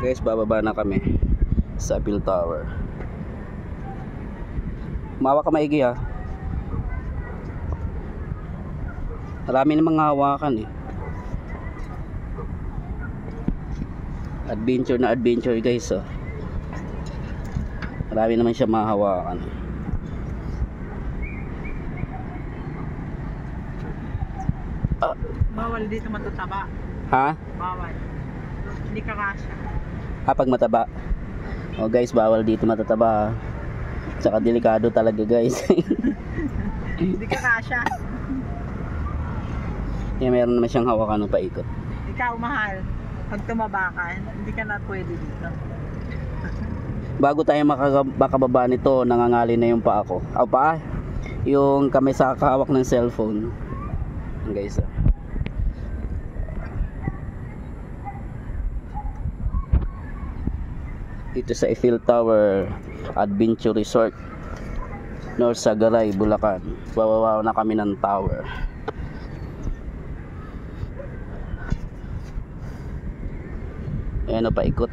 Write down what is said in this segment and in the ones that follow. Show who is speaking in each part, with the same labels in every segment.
Speaker 1: Guys, bababa na kami sa Phil Tower. Mawa ka maigi ha. Marami namang hawakan eh. Adventure na adventure guys oh. Marami naman siya mahawakan.
Speaker 2: Bawal dito matataba.
Speaker 1: Ha?
Speaker 2: Bawal. Hindi ka kasya.
Speaker 1: Kapag mataba. Oh guys, bawal dito matataba. Tsaka delikado talaga guys.
Speaker 2: Hindi ka kasya.
Speaker 1: Yeah, meron naman siyang hawakan ng paikot.
Speaker 2: Ikaw mahal. Pag tumaba ka, hindi ka na pwede dito.
Speaker 1: Bago tayo makababa nito, nangangali na yung paa ko. Paa? Yung kamay sa kahawak ng cellphone. Guys dito sa Eiffel Tower Adventure Resort, North Sagaray, Bulacan. Bababaw na kami ng tower. Ayan o, paikot.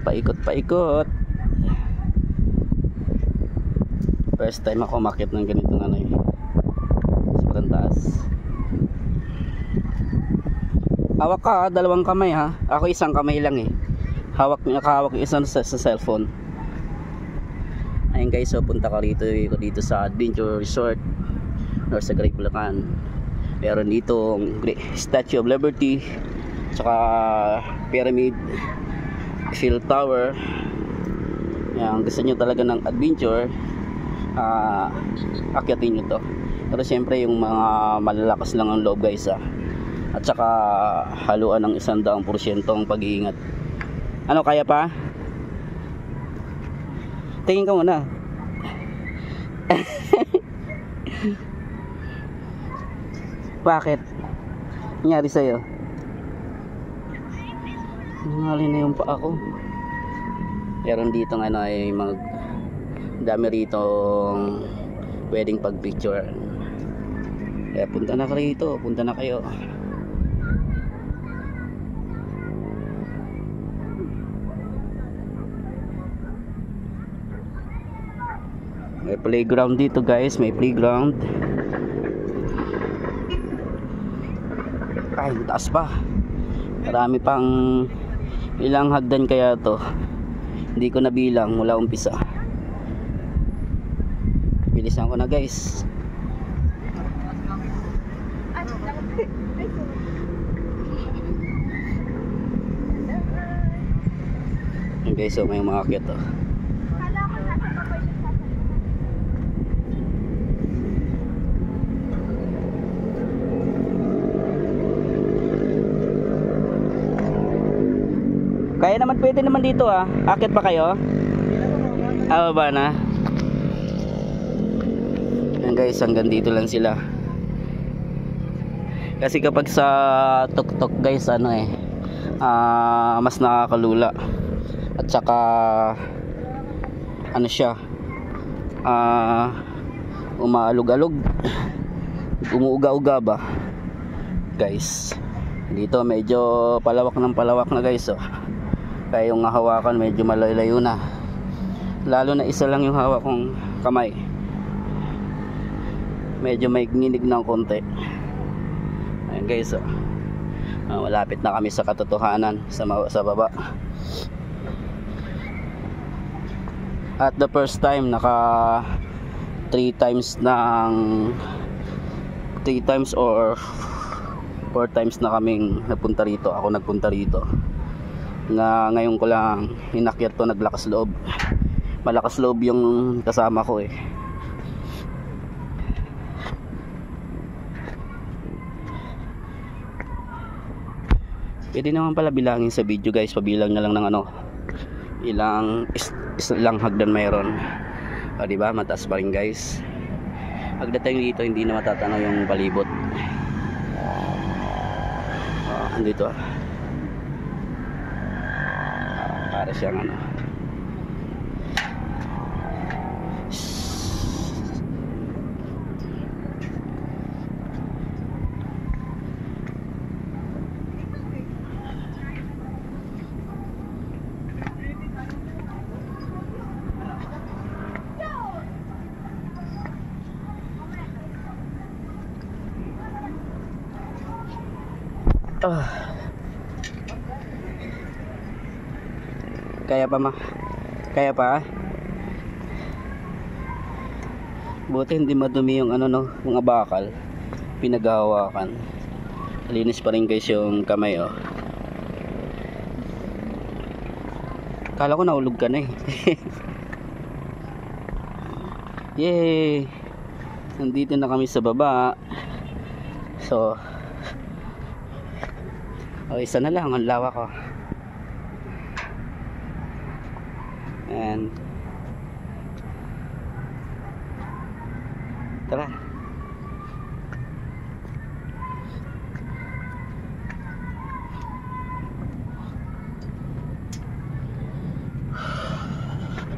Speaker 1: First time ako makit ng ganitong ano eh, sobrang taas. Hawak ka ha, dalawang kamay ha. Ako isang kamay lang eh. Hawak yung isang sa cellphone. Ayun guys, so punta ka dito sa Adventure Resort, North Sagaray, Bulacan. Meron dito Statue of Liberty, tsaka Pyramid, Eiffel Tower. Yan, gusto nyo talaga ng adventure, akyatin nyo to. Pero syempre yung mga malalakas lang ang loob guys ha. At saka haluan ng 100% ang pag-iingat. Ano, kaya pa? Tingin ka muna. Bakit? Nangyari sa'yo? Nangali na yung paa ko. Meron dito ano ay dami rito pwedeng pag-picture. Kaya punta na kayo. May playground dito guys, may playground. Ay, taas pa. Marami pang ilang hagdan kaya to. Hindi ko nabilang mula umpisa. Bilisan ko na guys. Yan guys, so may umakyat to. Kaya naman, pwede naman dito ah. Akit pa kayo? Ba na? Yan guys, hanggang dito lang sila. Kasi kapag sa tuk-tuk guys, mas nakakalula. At saka siya, umaalog-alog, umuuga-uga ba guys. Dito medyo palawak na guys oh. Kaya yung hawakan medyo malayo na. Lalo na isa lang yung hawak kong kamay. Medyo may nginig ng konti. Ayan guys oh. Malapit na kami sa katotohanan sa baba. At the first time naka 3 times or 4 times na kaming napunta rito. Ako nagpunta rito. Ngayon ko lang inakyat to, naglakas loob. Malakas loob yung kasama ko eh. Pwede naman pala bilangin sa video guys. Pabilang na lang ng ilang hagdan mayroon. Diba? Mataas pa rin guys. Pagdating dito hindi na matatanaw yung palibot. Andito para siyang Ah. Kaya pa ma? Kaya pa? Buti hindi madumi yung ano no, mga bakal. Pinaghahawakan. Linis pa rin guys yung kamay oh. Kala ko nahulog ka na eh. Yay! Nandito na kami sa baba. So, isa na lang ang lawak ko. And tara.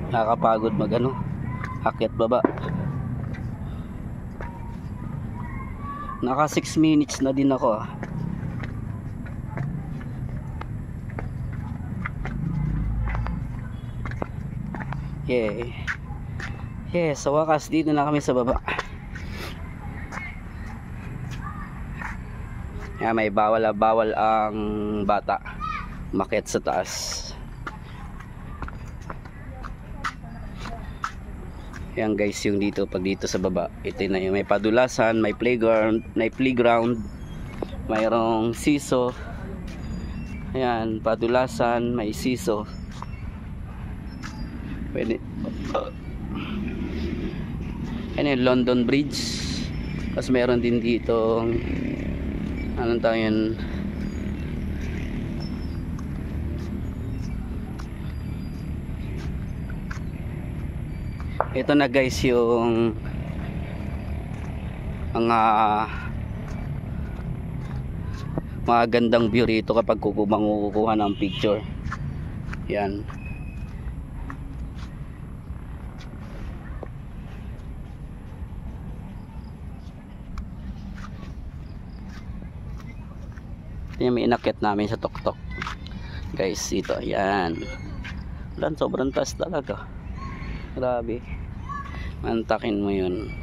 Speaker 1: Nakakapagod mag ano, akyat baba. Naka 6 minutes na din ako. Yeah. Yeah, sa wakas dito na kami sa baba. May bawal ang bata makyat sa taas. Yan guys, yung dito pag dito sa baba, ito na yung may padulasan, may playground, mayroong siso. Ayan, padulasan, may siso. Pwede. Ayan yung London Bridge. Tapos meron din dito anong tawag yun, ito na guys yung mga gandang view rito kapag kukuha ng picture. Yan. Yan may inakyat namin sa tuktok guys, ito, yan. Lan, sobrang taas talaga. Grabe. Mantakin mo yun.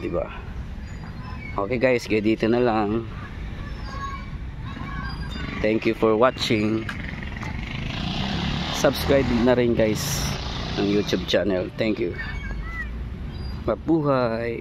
Speaker 1: Diba? Okay guys, kaya dito na lang. Thank you for watching. Subscribe na rin guys ng YouTube channel. Thank you. Mabuhay.